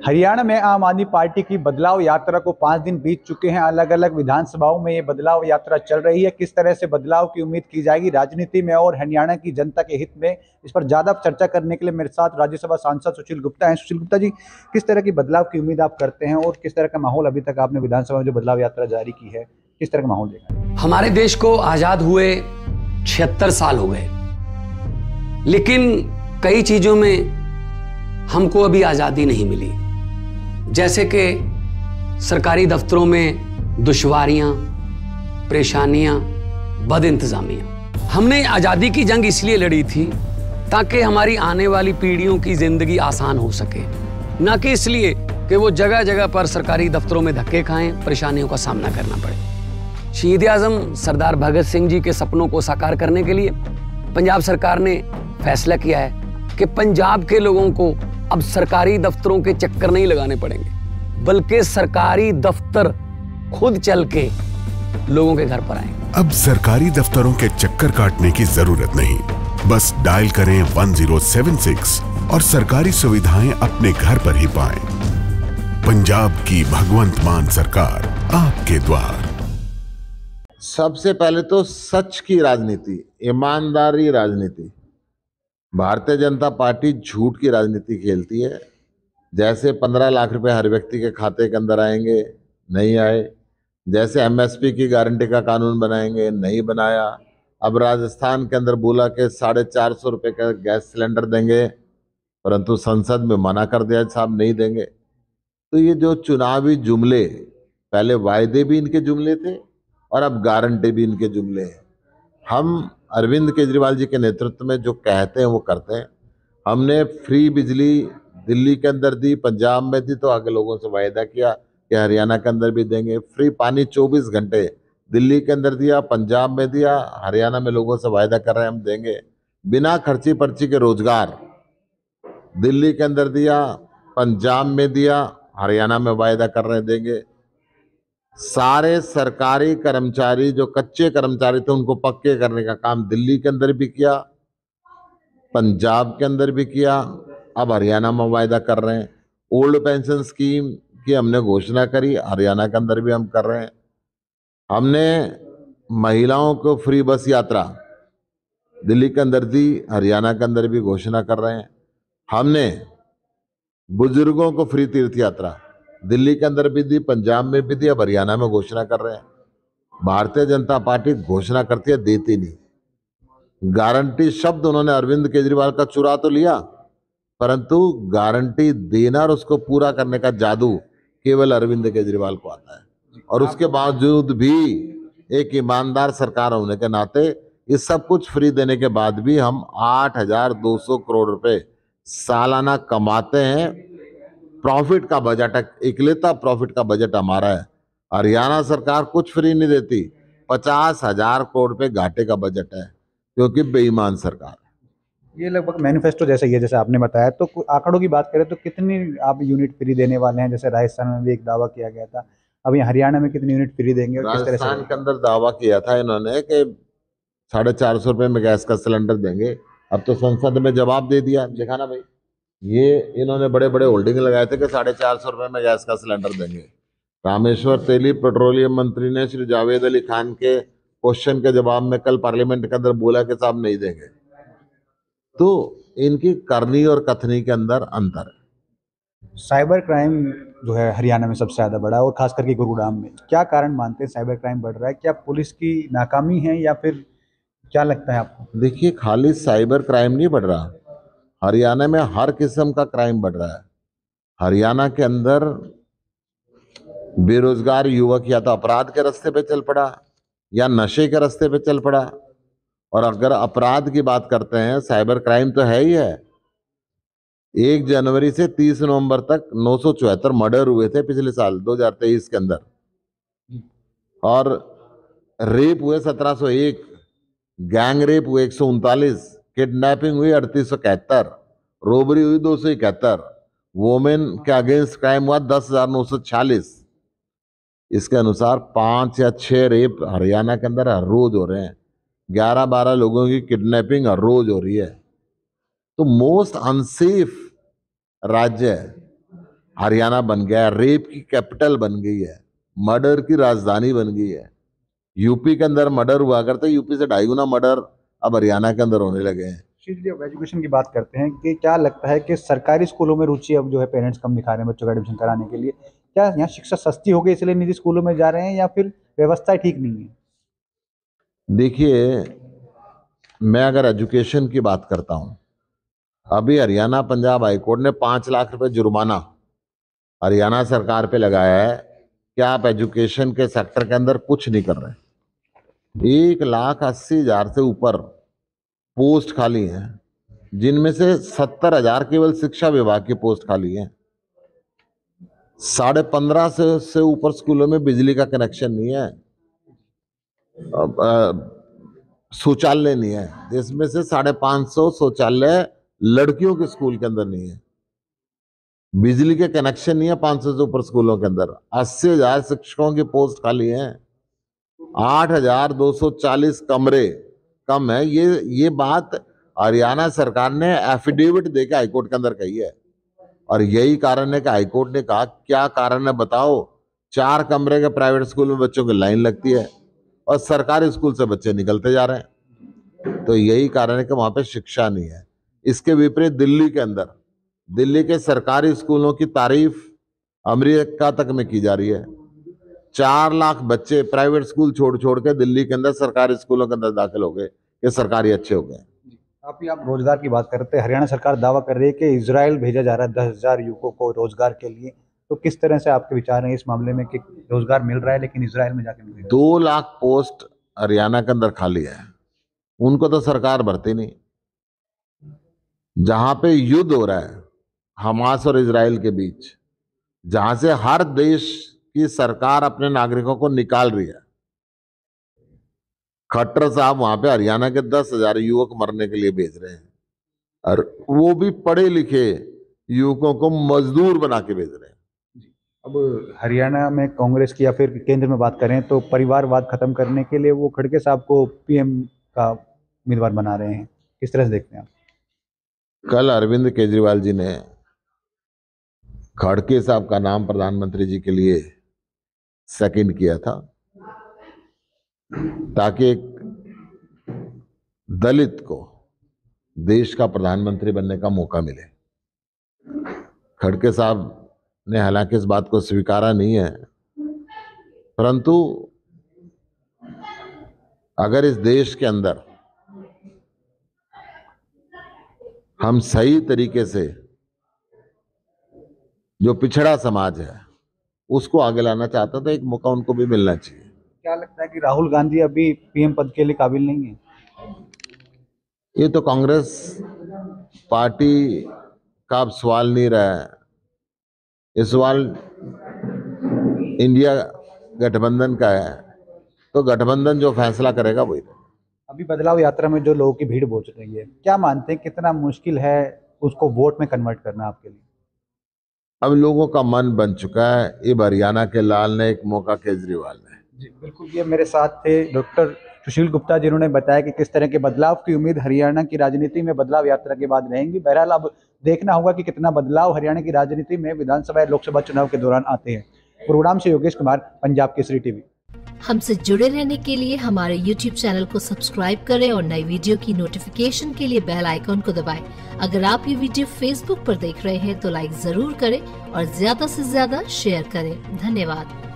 हरियाणा में आम आदमी पार्टी की बदलाव यात्रा को 5 दिन बीत चुके हैं। अलग अलग विधानसभाओं में ये बदलाव यात्रा चल रही है। किस तरह से बदलाव की उम्मीद की जाएगी राजनीति में और हरियाणा की जनता के हित में, इस पर ज्यादा चर्चा करने के लिए मेरे साथ राज्यसभा सांसद सुशील गुप्ता हैं। सुशील गुप्ता जी, किस तरह की बदलाव की उम्मीद आप करते हैं और किस तरह का माहौल अभी तक आपने विधानसभा में जो बदलाव यात्रा जारी की है, किस तरह का माहौल देखा है? हमारे देश को आजाद हुए 76 साल हो गए, लेकिन कई चीजों में हमको अभी आजादी नहीं मिली। जैसे कि सरकारी दफ्तरों में दुश्वारियां, परेशानियां, बदइंतजामियां। हमने आजादी की जंग इसलिए लड़ी थी ताकि हमारी आने वाली पीढ़ियों की जिंदगी आसान हो सके, ना कि इसलिए कि वो जगह जगह पर सरकारी दफ्तरों में धक्के खाएं, परेशानियों का सामना करना पड़े। शहीद आजम सरदार भगत सिंह जी के सपनों को साकार करने के लिए पंजाब सरकार ने फैसला किया है कि पंजाब के लोगों को अब सरकारी दफ्तरों के चक्कर नहीं लगाने पड़ेंगे, बल्कि सरकारी दफ्तर खुद चल के लोगों के घर पर आएंगे। अब सरकारी दफ्तरों के चक्कर काटने की जरूरत नहीं, बस डायल करें 1076 और सरकारी सुविधाएं अपने घर पर ही पाएं। पंजाब की भगवंत मान सरकार आपके द्वार। सबसे पहले तो सच की राजनीति, ईमानदारी राजनीति। भारतीय जनता पार्टी झूठ की राजनीति खेलती है। जैसे 15 लाख रुपए हर व्यक्ति के खाते के अंदर आएंगे, नहीं आए। जैसे एमएसपी की गारंटी का कानून बनाएंगे, नहीं बनाया। अब राजस्थान के अंदर बोला कि 450 रुपये का गैस सिलेंडर देंगे, परंतु संसद में मना कर दिया, साहब नहीं देंगे। तो ये जो चुनावी जुमले, पहले वायदे भी इनके जुमले थे और अब गारंटी भी इनके जुमले हैं। हम अरविंद केजरीवाल जी के नेतृत्व में जो कहते हैं वो करते हैं। हमने फ्री बिजली दिल्ली के अंदर दी, पंजाब में दी, तो आगे लोगों से वायदा किया कि हरियाणा के अंदर भी देंगे। फ्री पानी 24 घंटे दिल्ली के अंदर दिया, पंजाब में दिया, हरियाणा में लोगों से वायदा कर रहे हैं हम देंगे। बिना खर्ची पर्ची के रोजगार दिल्ली के अंदर दिया, पंजाब में दिया, हरियाणा में वायदा कर रहे हैं देंगे। सारे सरकारी कर्मचारी जो कच्चे कर्मचारी थे उनको पक्के करने का काम दिल्ली के अंदर भी किया, पंजाब के अंदर भी किया, अब हरियाणा में वायदा कर रहे हैं। ओल्ड पेंशन स्कीम की हमने घोषणा करी, हरियाणा के अंदर भी हम कर रहे हैं। हमने महिलाओं को फ्री बस यात्रा दिल्ली के अंदर दी, हरियाणा के अंदर भी घोषणा कर रहे हैं। हमने बुजुर्गों को फ्री तीर्थ यात्रा दिल्ली के अंदर भी दी, पंजाब में भी दी, अब हरियाणा में घोषणा कर रहे हैं। भारतीय जनता पार्टी घोषणा करती है, देती नहीं। गारंटी शब्द उन्होंने अरविंद केजरीवाल का चुरा तो लिया, परंतु गारंटी देना और उसको पूरा करने का जादू केवल अरविंद केजरीवाल को आता है। और उसके बावजूद भी एक ईमानदार सरकार होने के नाते ये सब कुछ फ्री देने के बाद भी हम 8,200 करोड़ रुपए सालाना कमाते हैं। प्रॉफिट का बजट, इकलौता प्रॉफिट का बजट हमारा है। हरियाणा सरकार कुछ फ्री नहीं देती, 50,000 करोड़ रुपए घाटे का बजट है, क्योंकि बेईमान सरकार है। ये लगभग मैनिफेस्टो जैसा ही है, जैसे आपने बताया। तो आंकड़ों की बात करें तो कितनी आप यूनिट फ्री देने वाले हैं? जैसे राजस्थान में भी एक दावा किया गया था, अब यहाँ हरियाणा में कितनी यूनिट फ्री देंगे और किस तरह से? राजस्थान के अंदर दावा किया था इन्होंने कि 450 रुपये में गैस का सिलेंडर देंगे। अब तो संसद में जवाब दे दिया, देखा ना भाई। ये इन्होंने बड़े बड़े होल्डिंग लगाए थे कि 450 रुपये में गैस का सिलेंडर देंगे। रामेश्वर तेली पेट्रोलियम मंत्री ने श्री जावेद अली खान के क्वेश्चन के जवाब में कल पार्लियामेंट के अंदर बोला कि साहब नहीं देंगे। तो इनकी करनी और कथनी के अंदर अंतर है। साइबर क्राइम जो है हरियाणा में सबसे ज्यादा बढ़ा है और खास करके गुरुग्राम में, क्या कारण मानते हैं साइबर क्राइम बढ़ रहा है? क्या पुलिस की नाकामी है या फिर क्या लगता है आपको? देखिए, खाली साइबर क्राइम नहीं बढ़ रहा, हरियाणा में हर किस्म का क्राइम बढ़ रहा है। हरियाणा के अंदर बेरोजगार युवक या तो अपराध के रास्ते पे चल पड़ा या नशे के रास्ते पे चल पड़ा। और अगर अपराध की बात करते हैं, साइबर क्राइम तो है ही है। 1 जनवरी से 30 नवंबर तक 974 मर्डर हुए थे पिछले साल 2023 के अंदर, और रेप हुए 1701, गैंग रेप हुए 139, किडनैपिंग हुई 3871, रोबरी हुई 271, वोमेन के अगेंस्ट क्राइम हुआ 10,946। इसके अनुसार 5 या 6 रेप हरियाणा के अंदर हर रोज हो रहे हैं। 11-12 लोगों की किडनैपिंग हर रोज हो रही है। तो मोस्ट अनसेफ राज्य है। हरियाणा बन गया है, रेप की कैपिटल बन गई है, मर्डर की राजधानी बन गई है। यूपी के अंदर मर्डर हुआ करते, यूपी से 2.5 गुना मर्डर अब हरियाणा के अंदर होने लगे हैं। अब एजुकेशन की बात करते हैं कि क्या लगता है कि सरकारी स्कूलों में रुचि अब जो है पेरेंट्स कम दिखा रहे हैं बच्चों का एडमिशन कराने के लिए? क्या यहाँ शिक्षा सस्ती हो गई इसलिए निजी स्कूलों में जा रहे हैं, या फिर व्यवस्था ठीक नहीं है? देखिए, मैं अगर एजुकेशन की बात करता हूं, अभी हरियाणा पंजाब हाईकोर्ट ने 5 लाख रुपए जुर्माना हरियाणा सरकार पे लगाया है कि आप एजुकेशन के सेक्टर के अंदर कुछ नहीं कर रहे। 1,80,000 से ऊपर पोस्ट खाली हैं, जिनमें से 70,000 केवल शिक्षा विभाग की पोस्ट खाली है। 15.5 से ऊपर स्कूलों में बिजली का कनेक्शन नहीं है, शौचालय नहीं है, जिसमें से 550 शौचालय लड़कियों के स्कूल के अंदर नहीं है। बिजली के कनेक्शन नहीं है 500 से ऊपर स्कूलों के अंदर। 80,000 शिक्षकों की पोस्ट खाली है, 8,240 कमरे कम है। ये बात हरियाणा सरकार ने एफिडेविट देके हाईकोर्ट के अंदर कही है, और यही कारण है कि हाईकोर्ट ने कहा क्या कारण है बताओ। 4 कमरे के प्राइवेट स्कूल में बच्चों की लाइन लगती है और सरकारी स्कूल से बच्चे निकलते जा रहे हैं। तो यही कारण है कि वहां पे शिक्षा नहीं है। इसके विपरीत दिल्ली के अंदर, दिल्ली के सरकारी स्कूलों की तारीफ अमेरिका तक में की जा रही है। 4 लाख बच्चे प्राइवेट स्कूल छोड़ के दिल्ली के अंदर सरकारी स्कूलों के अंदर दाखिल हो गए, ये सरकारी अच्छे हो गए। आप रोजगार की बात करते हैं, हरियाणा सरकार दावा कर रही है कि इजराइल भेजा जा रहा है 10,000 युवकों को रोजगार के लिए। तो किस तरह से आपके विचार हैं इस मामले में कि रोजगार मिल रहा है लेकिन इजराइल में जाके मिल 2 लाख पोस्ट हरियाणा के अंदर खाली है, उनको तो सरकार भरती नहीं। जहां पे युद्ध हो रहा है हमास और इजराइल के बीच, जहां से हर देश की सरकार अपने नागरिकों को निकाल रही है, खट्टर साहब वहां पे हरियाणा के 10,000 युवक मरने के लिए भेज रहे हैं, और वो भी पढ़े लिखे युवकों को मजदूर बना के भेज रहे हैं। अब हरियाणा में कांग्रेस की या फिर केंद्र में बात करें तो परिवारवाद खत्म करने के लिए वो खड़गे साहब को पीएम का उम्मीदवार बना रहे हैं, किस तरह से देखते हैं आप? कल अरविंद केजरीवाल जी ने खड़गे साहब का नाम प्रधानमंत्री जी के लिए सेकंड किया था, ताकि एक दलित को देश का प्रधानमंत्री बनने का मौका मिले। खड़गे साहब ने हालांकि इस बात को स्वीकारा नहीं है, परंतु अगर इस देश के अंदर हम सही तरीके से जो पिछड़ा समाज है उसको आगे लाना चाहते हैं तो एक मौका उनको भी मिलना चाहिए। क्या लगता है कि राहुल गांधी अभी पीएम पद के लिए काबिल नहीं है? ये तो कांग्रेस पार्टी का अब सवाल नहीं रहा है, ये सवाल इंडिया गठबंधन का है। तो गठबंधन जो फैसला करेगा वही। अभी बदलाव यात्रा में जो लोगों की भीड़ पहुंच रही है, क्या मानते हैं कितना मुश्किल है उसको वोट में कन्वर्ट करना आपके लिए? अब लोगों का मन बन चुका है, ये हरियाणा के लाल ने एक मौका केजरीवाल ने। जी बिल्कुल, ये मेरे साथ थे डॉक्टर सुशील गुप्ता, जिन्होंने बताया कि किस तरह के बदलाव की उम्मीद हरियाणा की राजनीति में बदलाव यात्रा के बाद रहेंगी। बहरहाल अब देखना होगा कि कितना बदलाव हरियाणा की राजनीति में विधानसभा लोकसभा चुनाव के दौरान आते हैं। गुरुग्राम से योगेश कुमार, पंजाब केसरी टीवी। हमसे जुड़े रहने के लिए हमारे YouTube चैनल को सब्सक्राइब करें और नई वीडियो की नोटिफिकेशन के लिए बेल आइकॉन को दबाएं। अगर आप ये वीडियो Facebook पर देख रहे हैं तो लाइक जरूर करें और ज्यादा से ज्यादा शेयर करें। धन्यवाद।